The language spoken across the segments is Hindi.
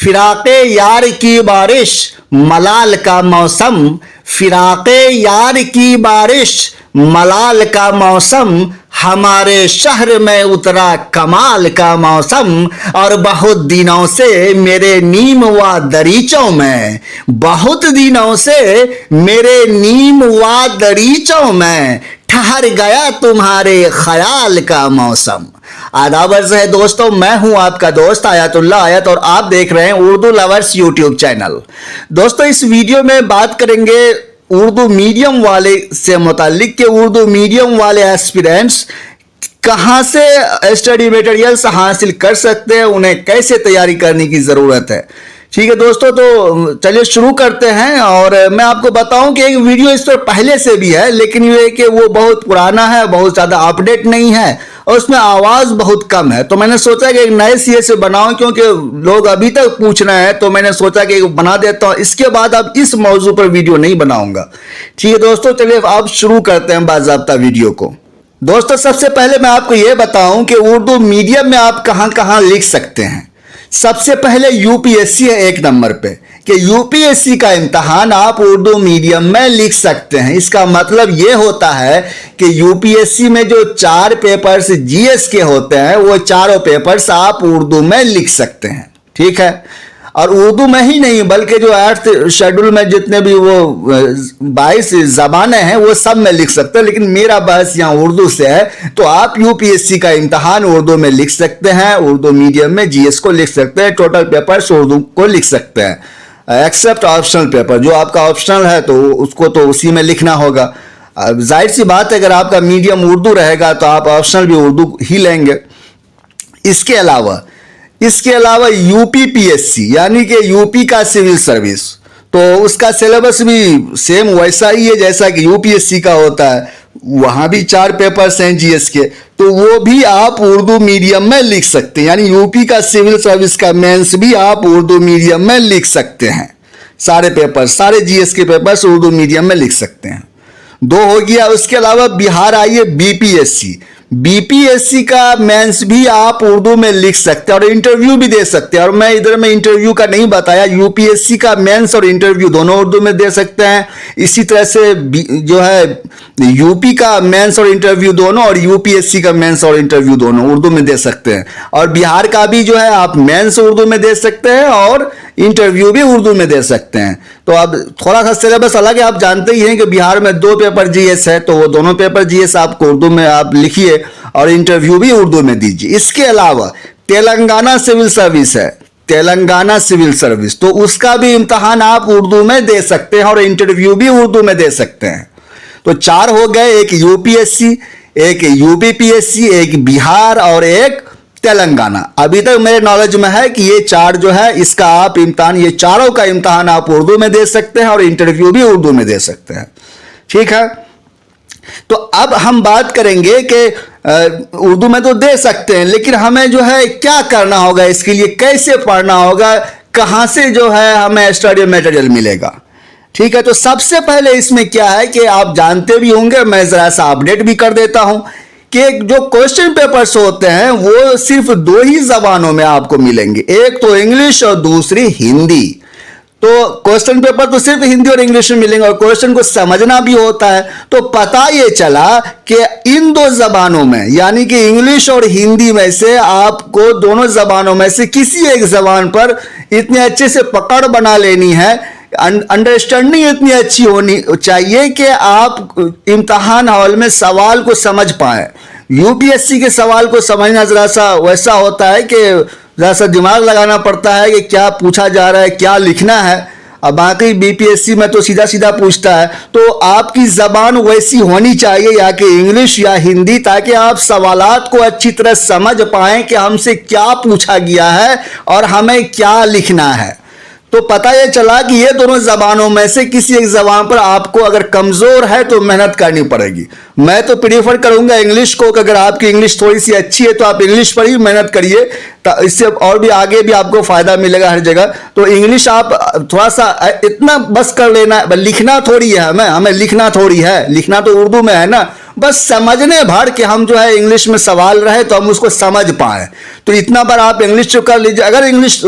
फिराक़े यार की बारिश मलाल का मौसम, फिराक़े यार की बारिश मलाल का मौसम, हमारे शहर में उतरा कमाल का मौसम। और बहुत दिनों से मेरे नीम व दरीचों में, बहुत दिनों से मेरे नीम व दरीचों में ठहर गया तुम्हारे ख्याल का मौसम। आदाब अर्ज़ है दोस्तों, मैं हूं आपका दोस्त आयतुल्लाह आयत और आप देख रहे हैं उर्दू लवर्स यूट्यूब चैनल। दोस्तों, इस वीडियो में बात करेंगे उर्दू मीडियम वाले से मुताल्लिक कि उर्दू मीडियम वाले एस्पिरेंट्स कहां से स्टडी मटेरियल्स हासिल कर सकते हैं, उन्हें कैसे तैयारी करने की ज़रूरत है। ठीक है दोस्तों, तो चलिए शुरू करते हैं। और मैं आपको बताऊं कि एक वीडियो इस पर पहले से भी है, लेकिन ये कि वो बहुत पुराना है, बहुत ज़्यादा अपडेट नहीं है और उसमें आवाज़ बहुत कम है। तो मैंने सोचा कि एक नए सिरे से बनाऊं, क्योंकि लोग अभी तक पूछ रहे हैं, तो मैंने सोचा कि बना देता हूं। इसके बाद अब इस मौजू पर वीडियो नहीं बनाऊंगा। ठीक है दोस्तों, चलिए अब शुरू करते हैं बाज़ाब्ता वीडियो को। दोस्तों, सबसे पहले मैं आपको ये बताऊं कि उर्दू मीडियम में आप कहां कहां लिख सकते हैं। सबसे पहले यूपीएससी है एक नंबर पे, कि यूपीएससी का इम्तहान आप उर्दू मीडियम में लिख सकते हैं। इसका मतलब ये होता है कि यूपीएससी में जो 4 पेपर्स जीएस के होते हैं, वो चारों पेपर्स आप उर्दू में लिख सकते हैं। ठीक है, और उर्दू में ही नहीं बल्कि जो 8th शेड्यूल में जितने भी वो 22 ज़बानें हैं वो सब में लिख सकते हैं। लेकिन मेरा बहस यहाँ उर्दू से है, तो आप यूपीएससी का इम्तहान उर्दू में लिख सकते हैं, उर्दू मीडियम में जीएस को लिख सकते हैं, टोटल पेपर्स उर्दू को लिख सकते हैं, एक्सेप्ट ऑप्शनल पेपर। जो आपका ऑप्शनल है तो उसको तो उसी में लिखना होगा। जाहिर सी बात है, अगर आपका मीडियम उर्दू रहेगा तो आप ऑप्शनल भी उर्दू ही लेंगे। इसके अलावा यूपीपीएससी यानी कि यूपी का सिविल सर्विस, तो उसका सिलेबस भी सेम वैसा ही है जैसा कि यूपीएससी का होता है। वहाँ भी 4 पेपर्स हैं जीएस के, तो वो भी आप उर्दू मीडियम में लिख सकते हैं। यानी यूपी का सिविल सर्विस का मेंस भी आप उर्दू मीडियम में लिख सकते हैं। सारे पेपर्स, सारे जीएस के पेपर्स उर्दू मीडियम में लिख सकते हैं। 2 हो गया। उसके अलावा बिहार आई है बीपीएससी, बीपीएससी का मेंस भी आप उर्दू में लिख सकते हैं और इंटरव्यू भी दे सकते हैं। और मैं इधर में इंटरव्यू का नहीं बताया, यूपीएससी का मेंस और इंटरव्यू दोनों उर्दू में दे सकते हैं। इसी तरह से जो है यूपी का मेंस और इंटरव्यू दोनों और यूपीएससी का मेंस और इंटरव्यू दोनों उर्दू में दे सकते हैं। और बिहार का भी जो है आप मेंस उर्दू में दे सकते हैं और इंटरव्यू भी उर्दू में दे सकते हैं। तो अब थोड़ा सा सिलेबस अलग है, आप जानते ही हैं कि बिहार में 2 पेपर जीएस है, तो वो दोनों पेपर जीएस आपको उर्दू में आप लिखिए और इंटरव्यू भी उर्दू में दीजिए। इसके अलावा तेलंगाना सिविल सर्विस है, तेलंगाना सिविल सर्विस, तो उसका भी इम्तहान आप उर्दू में दे सकते हैं और इंटरव्यू भी उर्दू में दे सकते हैं। तो 4 हो गए, एक यूपीएससी, एक यूपीपीएससी, एक बिहार और एक तेलंगाना। अभी तक मेरे नॉलेज में है कि ये 4 जो है इसका आप इम्तहान, ये चारों का इम्तहान आप उर्दू में दे सकते हैं और इंटरव्यू भी उर्दू में दे सकते हैं। ठीक है, तो अब हम बात करेंगे कि उर्दू में तो दे सकते हैं, लेकिन हमें जो है क्या करना होगा, इसके लिए कैसे पढ़ना होगा, कहां से जो है हमें स्टडी मटेरियल मिलेगा। ठीक है, तो सबसे पहले इसमें क्या है कि आप जानते भी होंगे, मैं जरा सा अपडेट भी कर देता हूं कि जो क्वेश्चन पेपर्स होते हैं वो सिर्फ 2 ही जबानों में आपको मिलेंगे, एक तो इंग्लिश और दूसरी हिंदी। तो क्वेश्चन पेपर तो सिर्फ हिंदी और इंग्लिश में मिलेंगे और क्वेश्चन को समझना भी होता है। तो पता ये चला कि इन 2 जबानों में यानी कि इंग्लिश और हिंदी में से आपको दोनों जबानों में से किसी एक जबान पर इतने अच्छे से पकड़ बना लेनी है, अंडरस्टैंडिंग इतनी अच्छी होनी चाहिए कि आप इम्तहान हॉल में सवाल को समझ पाए। यूपीएससी के सवाल को समझना जरा सा वैसा होता है कि जरा सा दिमाग लगाना पड़ता है कि क्या पूछा जा रहा है, क्या लिखना है। अब बाकी बीपीएससी में तो सीधा सीधा पूछता है। तो आपकी ज़बान वैसी होनी चाहिए, या कि इंग्लिश या हिंदी, ताकि आप सवालात को अच्छी तरह समझ पाएं कि हमसे क्या पूछा गया है और हमें क्या लिखना है। तो पता ये चला कि ये दोनों जबानों में से किसी एक जबान पर आपको अगर कमजोर है तो मेहनत करनी पड़ेगी। मैं तो प्रीफर करूंगा इंग्लिश को, कि अगर आपकी इंग्लिश थोड़ी सी अच्छी है तो आप इंग्लिश पर ही मेहनत करिए, इससे और भी आगे भी आपको फायदा मिलेगा हर जगह। तो इंग्लिश आप थोड़ा सा इतना बस कर लेना, लिखना थोड़ी है, हमें लिखना थोड़ी है, लिखना तो उर्दू में है ना, बस समझने भर के हम जो है इंग्लिश में सवाल रहे तो हम उसको समझ पाए। तो इतना बार आप इंग्लिश जो कर लीजिए। अगर इंग्लिश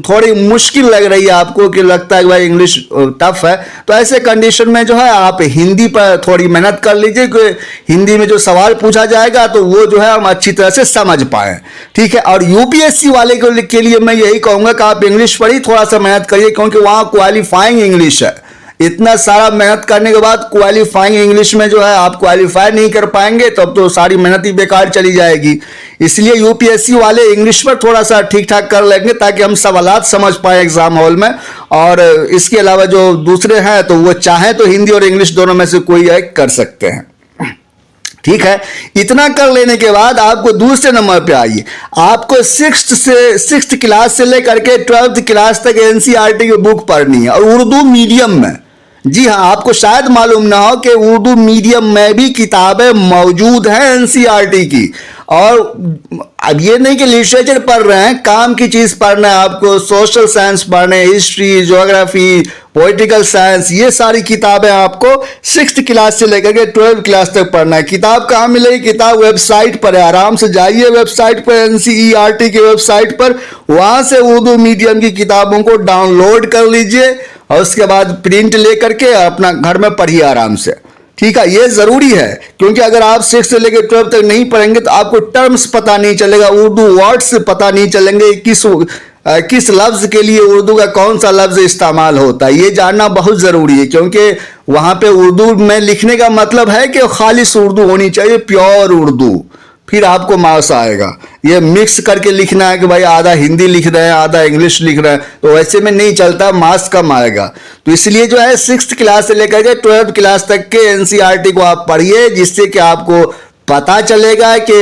थोड़ी मुश्किल लग रही है आपको, कि लगता है कि भाई इंग्लिश टफ है, तो ऐसे कंडीशन में जो है आप हिंदी पर थोड़ी मेहनत कर लीजिए कि हिंदी में जो सवाल पूछा जाएगा तो वो जो है हम अच्छी तरह से समझ पाए। ठीक है। और यूपीएससी वाले के लिए मैं यही कहूंगा कि आप इंग्लिश पर ही थोड़ा सा मेहनत करिए, क्योंकि वहां क्वालिफाइंग इंग्लिश है। इतना सारा मेहनत करने के बाद क्वालिफाइंग इंग्लिश में जो है आप क्वालिफाई नहीं कर पाएंगे, तब तो सारी मेहनत ही बेकार चली जाएगी। इसलिए यूपीएससी वाले इंग्लिश पर थोड़ा सा ठीक ठाक कर लेंगे ताकि हम सवालात समझ पाए एग्जाम हॉल में। और इसके अलावा जो दूसरे हैं तो वो चाहे तो हिंदी और इंग्लिश दोनों में से कोई एक कर सकते हैं। ठीक है। इतना कर लेने के बाद आपको दूसरे नंबर पे आइए। आपको सिक्स्थ क्लास से लेकर के 12th क्लास तक एनसीईआरटी की बुक पढ़नी है, और उर्दू मीडियम में। जी हाँ, आपको शायद मालूम ना हो कि उर्दू मीडियम में भी किताबें मौजूद हैं एनसीईआरटी की। और अब ये नहीं कि लिटरेचर पढ़ रहे हैं, काम की चीज पढ़ना है आपको। सोशल साइंस पढ़ने, हिस्ट्री, ज्योग्राफी, पॉलिटिकल साइंस, ये सारी किताबें आपको 6th क्लास से लेकर के 12th क्लास तक पढ़ना है। किताब कहाँ मिलेगी? किताब वेबसाइट पर है। आराम से जाइए वेबसाइट पर, एनसीईआरटी की वेबसाइट पर, वहां से उर्दू मीडियम की किताबों को डाउनलोड कर लीजिए और उसके बाद प्रिंट लेकर के अपना घर में पढ़िए आराम से। ठीक है। ये जरूरी है, क्योंकि अगर आप 6 से लेकर 12 तक नहीं पढ़ेंगे तो आपको टर्म्स पता नहीं चलेगा, उर्दू वर्ड्स पता नहीं चलेंगे, किस लफ्ज के लिए उर्दू का कौन सा लफ्ज इस्तेमाल होता है, ये जानना बहुत जरूरी है। क्योंकि वहां पे उर्दू में लिखने का मतलब है कि खालिस उर्दू होनी चाहिए, प्योर उर्दू, फिर आपको मार्क्स आएगा। ये मिक्स करके लिखना है कि भाई आधा हिंदी लिख रहे हैं, आधा इंग्लिश लिख रहे हैं, तो वैसे में नहीं चलता, मार्क्स कम आएगा। तो इसलिए जो है 6th क्लास से लेकर के 12th क्लास तक के एनसीईआरटी को आप पढ़िए, जिससे कि आपको पता चलेगा कि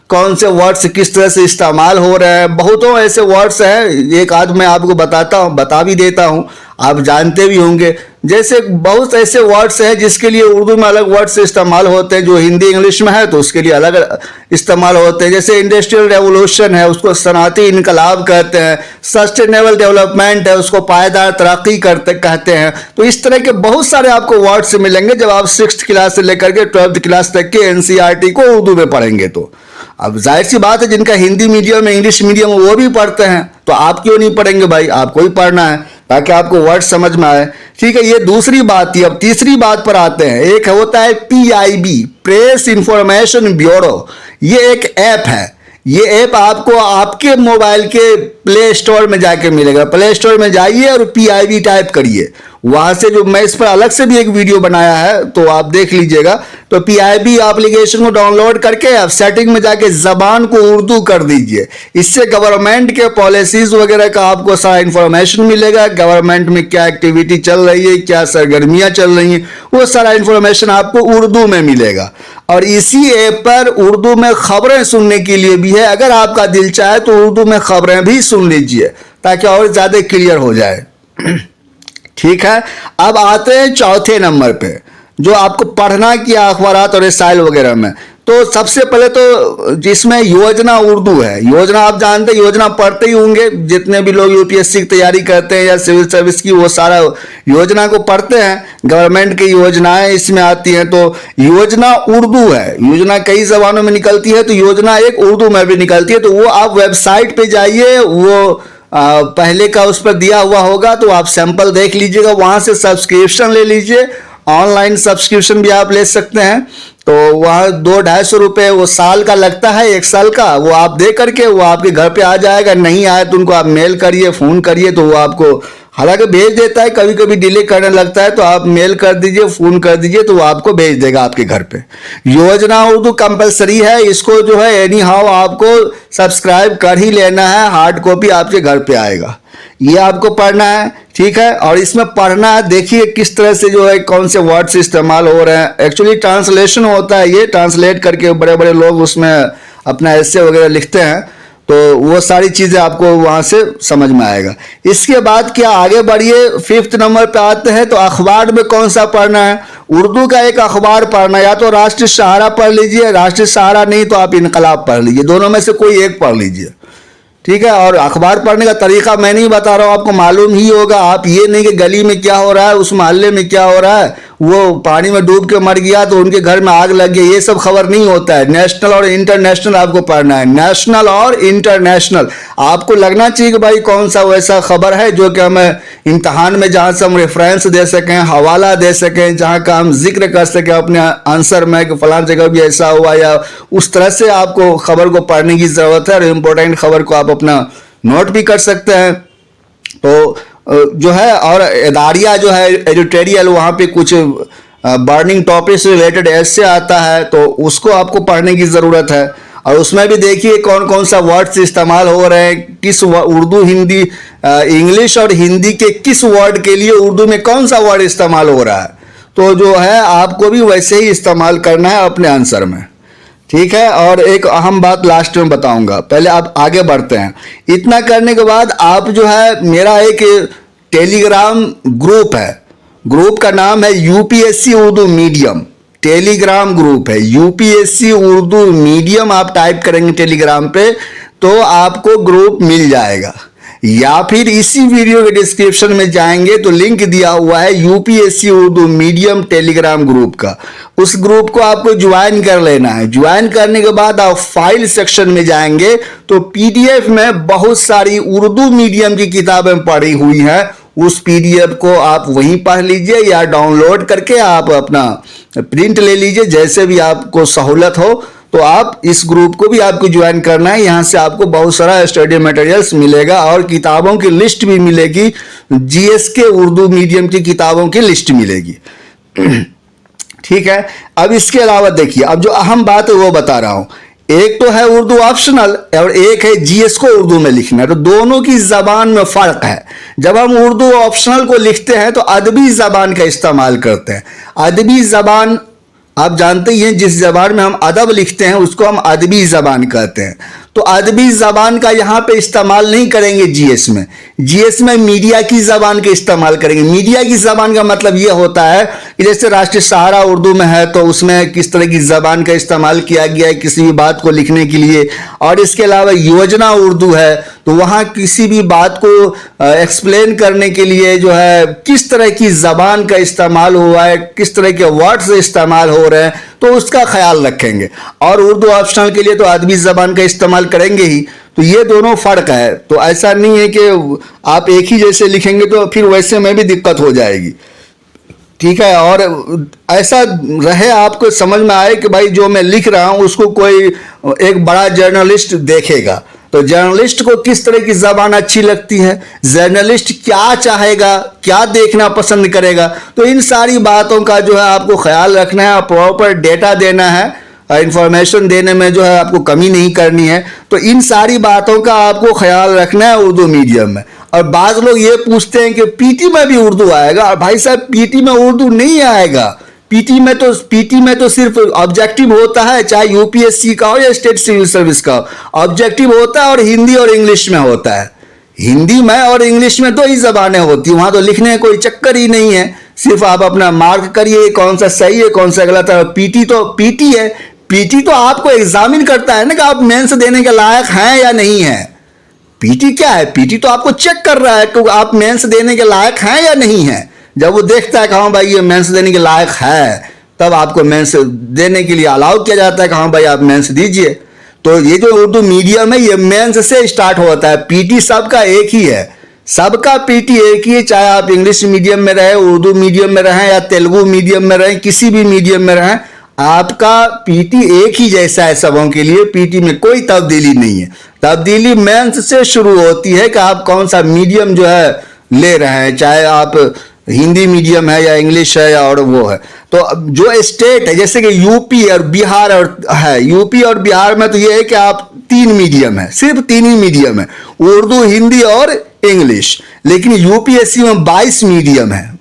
कौन से वर्ड्स किस तरह से इस्तेमाल हो रहे हैं। बहुतों ऐसे वर्ड्स हैं, एक आध मैं आपको बता भी देता हूं, आप जानते भी होंगे। जैसे बहुत ऐसे वर्ड्स हैं जिसके लिए उर्दू में अलग वर्ड्स इस्तेमाल होते हैं, जो हिंदी इंग्लिश में है तो उसके लिए अलग इस्तेमाल होते हैं। जैसे इंडस्ट्रियल रेवोल्यूशन है, उसको सनअती इनकलाब कहते हैं। सस्टेनेबल डेवलपमेंट है, उसको पायदार तरक्की कहते हैं। तो इस तरह के बहुत सारे आपको वर्ड्स मिलेंगे जब आप 6th क्लास से लेकर के 12th क्लास तक के एनसीईआरटी को उर्दू में पढ़ेंगे। तो अब जाहिर सी बात है, जिनका हिंदी मीडियम इंग्लिश मीडियम वो भी पढ़ते हैं, तो आप क्यों नहीं पढ़ेंगे भाई? आपको ही पढ़ना है ताकि आपको वर्ड समझ में आए। ठीक है, ये दूसरी बात थी। अब तीसरी बात पर आते हैं। एक होता है PIB, प्रेस इंफॉर्मेशन ब्यूरो। ये एक ऐप है। ये ऐप आपको आपके मोबाइल के प्ले स्टोर में जाके मिलेगा। प्ले स्टोर में जाइए और PIB टाइप करिए। वहां से जो मैं इस पर अलग से भी एक वीडियो बनाया है तो आप देख लीजिएगा। तो PIB एप्लीकेशन को डाउनलोड करके आप सेटिंग में जाके जबान को उर्दू कर दीजिए। इससे गवर्नमेंट के पॉलिसीज वगैरह का आपको सारा इंफॉर्मेशन मिलेगा। गवर्नमेंट में क्या एक्टिविटी चल रही है, क्या सरगर्मियां चल रही हैं, वो सारा इंफॉर्मेशन आपको उर्दू में मिलेगा। और इसी ऐप पर उर्दू में खबरें सुनने के लिए भी है। अगर आपका दिल चाहे तो उर्दू में खबरें भी सुन लीजिए ताकि और ज्यादा क्लियर हो जाए। ठीक है। अब आते हैं चौथे नंबर पे, जो आपको पढ़ना किया अखबारात और रसाइल वगैरह में। तो सबसे पहले तो जिसमें योजना उर्दू है। योजना आप जानते हैं, योजना पढ़ते ही होंगे जितने भी लोग यूपीएससी की तैयारी करते हैं या सिविल सर्विस की, वो सारा योजना को पढ़ते हैं। गवर्नमेंट की योजनाएं इसमें आती हैं। तो योजना उर्दू है। योजना कई जबानों में निकलती है, तो योजना एक उर्दू में भी निकलती है। तो वो आप वेबसाइट पे जाइए, वो पहले का उस पर दिया हुआ होगा, तो आप सैंपल देख लीजिएगा। वहां से सब्सक्रिप्शन ले लीजिए। ऑनलाइन सब्सक्रिप्शन भी आप ले सकते हैं। तो वहाँ 200-250 रुपये वो साल का लगता है, 1 साल का। वो आप दे करके वो आपके घर पे आ जाएगा। नहीं आए तो उनको आप मेल करिए, फ़ोन करिए, तो वो आपको हालांकि भेज देता है। कभी कभी डिले करने लगता है, तो आप मेल कर दीजिए, फ़ोन कर दीजिए, तो वो आपको भेज देगा आपके घर पे। योजना उर्दू कंपलसरी है। इसको जो है एनी हाउ आपको सब्सक्राइब कर ही लेना है। हार्ड कॉपी आपके घर पे आएगा। ये आपको पढ़ना है। ठीक है। और इसमें पढ़ना है, देखिए किस तरह से जो है कौन से वर्ड्स इस्तेमाल हो रहे हैं। एक्चुअली ट्रांसलेशन होता है, ये ट्रांसलेट करके बड़े बड़े लोग उसमें अपना ऐसे वगैरह लिखते हैं। तो वो सारी चीज़ें आपको वहाँ से समझ में आएगा। इसके बाद क्या आगे बढ़िए, 5th नंबर पे आते हैं। तो अखबार में कौन सा पढ़ना है? उर्दू का एक अखबार पढ़ना है। या तो राष्ट्रीय सहारा पढ़ लीजिए, राष्ट्रीय सहारा नहीं तो आप इनकलाब पढ़ लीजिए। दोनों में से कोई एक पढ़ लीजिए। ठीक है। और अखबार पढ़ने का तरीका मैं नहीं बता रहा हूँ, आपको मालूम ही होगा। आप ये नहीं कि गली में क्या हो रहा है, उस मोहल्ले में क्या हो रहा है, वो पानी में डूब के मर गया तो उनके घर में आग लग गई, ये सब खबर नहीं होता है। नेशनल और इंटरनेशनल आपको पढ़ना है, नेशनल और इंटरनेशनल। आपको लगना चाहिए कि भाई कौन सा वैसा खबर है जो कि हमें इम्तहान में जहाँ से हम रेफरेंस दे सकें, हवाला दे सकें, जहाँ का हम जिक्र कर सकें अपने आंसर में कि फलां जगह भी ऐसा हुआ, या उस तरह से आपको खबर को पढ़ने की ज़रूरत है। और इम्पोर्टेंट खबर को आप अपना नोट भी कर सकते हैं। तो जो है, और एदारिया जो है एडिटोरियल, वहाँ पे कुछ बर्निंग टॉपिक से रिलेटेड ऐसे आता है, तो उसको आपको पढ़ने की ज़रूरत है। और उसमें भी देखिए कौन कौन सा वर्ड्स इस्तेमाल हो रहे हैं, किस उर्दू हिंदी इंग्लिश और हिंदी के किस वर्ड के लिए उर्दू में कौन सा वर्ड इस्तेमाल हो रहा है। तो जो है आपको भी वैसे ही इस्तेमाल करना है अपने आंसर में, ठीक है। और एक अहम बात लास्ट में बताऊंगा, पहले आप आगे बढ़ते हैं। इतना करने के बाद आप जो है, मेरा एक टेलीग्राम ग्रुप है, ग्रुप का नाम है UPSC Urdu medium, Telegram group है यूपीएससी उर्दू मीडियम। आप टाइप करेंगे टेलीग्राम पे तो आपको ग्रुप मिल जाएगा, या फिर इसी वीडियो के डिस्क्रिप्शन में जाएंगे तो लिंक दिया हुआ है UPSC Urdu medium Telegram group का। उस ग्रुप को आपको ज्वाइन कर लेना है। ज्वाइन करने के बाद आप फाइल सेक्शन में जाएंगे तो पीडीएफ में बहुत सारी उर्दू मीडियम की किताबें पड़ी हुई हैं। उस पीडीएफ को आप वहीं पढ़ लीजिए या डाउनलोड करके आप अपना प्रिंट ले लीजिए, जैसे भी आपको सहूलत हो। तो आप इस ग्रुप को भी आपको ज्वाइन करना है। यहाँ से आपको बहुत सारा स्टडी मटेरियल्स मिलेगा और किताबों की लिस्ट भी मिलेगी, जीएस के उर्दू मीडियम की किताबों की लिस्ट मिलेगी, ठीक है। अब इसके अलावा देखिए, अब जो अहम बात है वो बता रहा हूं। एक तो है उर्दू ऑप्शनल और एक है जीएस को उर्दू में लिखना, तो दोनों की जबान में फर्क है। जब हम उर्दू ऑप्शनल को लिखते हैं तो अदबी जबान का इस्तेमाल करते हैं। अदबी जबान आप जानते ही हैं, जिस जबान में हम अदब लिखते हैं उसको हम अदबी जबान कहते हैं। तो अदबी जबान का यहाँ पे इस्तेमाल नहीं करेंगे जीएस में। जीएस में मीडिया की जबान का इस्तेमाल करेंगे। मीडिया की जबान का मतलब ये होता है कि जैसे राष्ट्रीय सहारा उर्दू में है तो उसमें किस तरह की जबान का इस्तेमाल किया गया है किसी भी बात को लिखने के लिए। और इसके अलावा योजना उर्दू है तो वहाँ किसी भी बात को एक्सप्लेन करने के लिए जो है किस तरह की जबान का इस्तेमाल हुआ है, किस तरह के वर्ड्स इस्तेमाल हो रहे हैं, तो उसका ख्याल रखेंगे। और उर्दू ऑप्शनल के लिए तो अदबी जबान का इस्तेमाल करेंगे ही। तो ये दोनों फर्क है। तो ऐसा नहीं है कि आप एक ही जैसे लिखेंगे तो फिर वैसे में भी दिक्कत हो जाएगी, ठीक है। और ऐसा रहे आपको समझ में आए कि भाई जो मैं लिख रहा हूं उसको कोई एक बड़ा जर्नलिस्ट देखेगा, तो जर्नलिस्ट को किस तरह की जबान अच्छी लगती है, जर्नलिस्ट क्या चाहेगा, क्या देखना पसंद करेगा, तो इन सारी बातों का जो है आपको ख्याल रखना है। प्रॉपर डेटा देना है, इंफॉर्मेशन देने में जो है आपको कमी नहीं करनी है। तो इन सारी बातों का आपको ख्याल रखना है उर्दू मीडियम में। और बाज़ लोग ये पूछते हैं कि पीटी में भी उर्दू आएगा, और भाई साहब पीटी में उर्दू नहीं आएगा। पीटी में तो सिर्फ ऑब्जेक्टिव होता है, चाहे यूपीएससी का हो या स्टेट सिविल सर्विस का हो। ऑब्जेक्टिव होता है और हिंदी और इंग्लिश में होता है। हिंदी में और इंग्लिश में दो ही जबानें होती हैं, वहां तो लिखने का कोई चक्कर ही नहीं है। सिर्फ आप अपना मार्क करिए कौन सा सही है कौन सा गलत है। पीटी तो पीटी है, पीटी तो आपको एग्जामिन करता है ना कि आप मेंस देने के लायक हैं या नहीं है। पीटी क्या है, पीटी तो आपको चेक कर रहा है कि आप मेंस देने के लायक हैं या नहीं है। जब वो देखता है कि हाँ भाई ये मेंस देने के लायक है, तब आपको मेंस देने के लिए अलाउ किया जाता है कि हाँ भाई आप मेंस दीजिए। तो ये जो उर्दू मीडियम है ये मेंस से स्टार्ट होता है। पीटी सबका एक ही है, सबका पीटी एक ही है, चाहे आप इंग्लिश मीडियम में रहे, उर्दू मीडियम में रहें या तेलुगु मीडियम में रहें, किसी भी मीडियम में रहें, आपका पीटी एक ही जैसा है सबों के लिए। पीटी में कोई तब्दीली नहीं है। तब्दीली मेंस से शुरू होती है कि आप कौन सा मीडियम जो है ले रहे हैं, चाहे आप हिंदी मीडियम है या इंग्लिश है या और वो है। तो जो स्टेट है जैसे कि यूपी और बिहार और है, यूपी और बिहार में तो ये है कि आप 3 मीडियम है, सिर्फ 3 ही मीडियम है, उर्दू हिंदी और इंग्लिश। लेकिन यूपीएससी में 22 मीडियम है,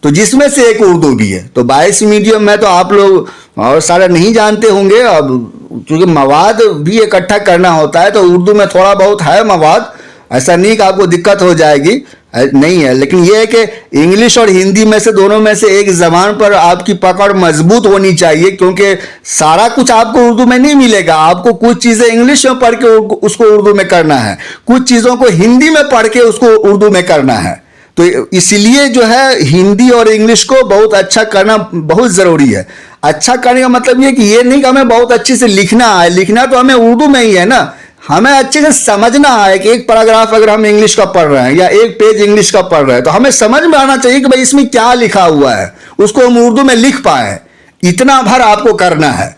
तो जिसमें से एक उर्दू भी है। तो 22 मीडियम में तो आप लोग और सारा नहीं जानते होंगे। अब क्योंकि मवाद भी इकट्ठा करना होता है तो उर्दू में थोड़ा बहुत है मवाद, ऐसा नहीं कि आपको दिक्कत हो जाएगी, नहीं है। लेकिन यह है कि इंग्लिश और हिंदी में से दोनों में से एक जबान पर आपकी पकड़ मजबूत होनी चाहिए, क्योंकि सारा कुछ आपको उर्दू में नहीं मिलेगा। आपको कुछ चीज़ें इंग्लिश में पढ़ के उसको उर्दू में करना है, कुछ चीज़ों को हिंदी में पढ़ के उसको उर्दू में करना है। तो इसलिए जो है हिंदी और इंग्लिश को बहुत अच्छा करना बहुत ज़रूरी है। अच्छा करने का मतलब ये कि ये नहीं कि हमें बहुत अच्छे से लिखना है, लिखना तो हमें उर्दू में ही है ना, हमें अच्छे से समझना है कि एक पैराग्राफ अगर हम इंग्लिश का पढ़ रहे हैं या एक पेज इंग्लिश का पढ़ रहे हैं तो हमें समझ में आना चाहिए कि भाई इसमें क्या लिखा हुआ है, उसको हम उर्दू में लिख पाए। इतना भर आपको करना है,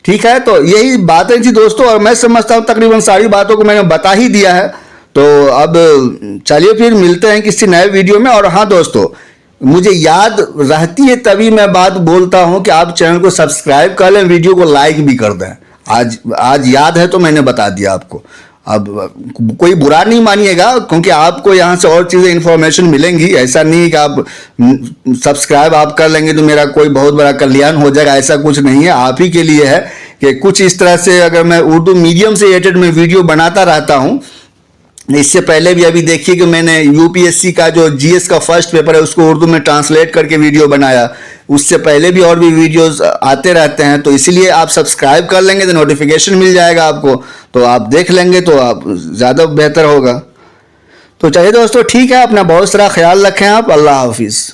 ठीक है। तो यही बातें थी दोस्तों, और मैं समझता हूँ तकरीबन सारी बातों को मैंने बता ही दिया है। तो अब चलिए फिर मिलते हैं किसी नए वीडियो में। और हाँ दोस्तों, मुझे याद रहती है तभी मैं बात बोलता हूँ कि आप चैनल को सब्सक्राइब कर लें, वीडियो को लाइक भी कर दें। आज याद है तो मैंने बता दिया आपको। अब कोई बुरा नहीं मानिएगा, क्योंकि आपको यहाँ से और चीज़ें इन्फॉर्मेशन मिलेंगी। ऐसा नहीं है कि आप सब्सक्राइब आप कर लेंगे तो मेरा कोई बहुत बड़ा कल्याण हो जाएगा, ऐसा कुछ नहीं है। आप ही के लिए है कि कुछ इस तरह से अगर मैं उर्दू मीडियम से रिलेटेड में वीडियो बनाता रहता हूँ। इससे पहले भी अभी देखिए कि मैंने यूपीएससी का जो जीएस का फर्स्ट पेपर है उसको उर्दू में ट्रांसलेट करके वीडियो बनाया। उससे पहले भी और भी वीडियोस आते रहते हैं, तो इसलिए आप सब्सक्राइब कर लेंगे तो नोटिफिकेशन मिल जाएगा आपको, तो आप देख लेंगे तो आप ज़्यादा बेहतर होगा। तो चलिए दोस्तों, ठीक है, अपना बहुत सारा ख्याल रखें आप। अल्लाह हाफिज़।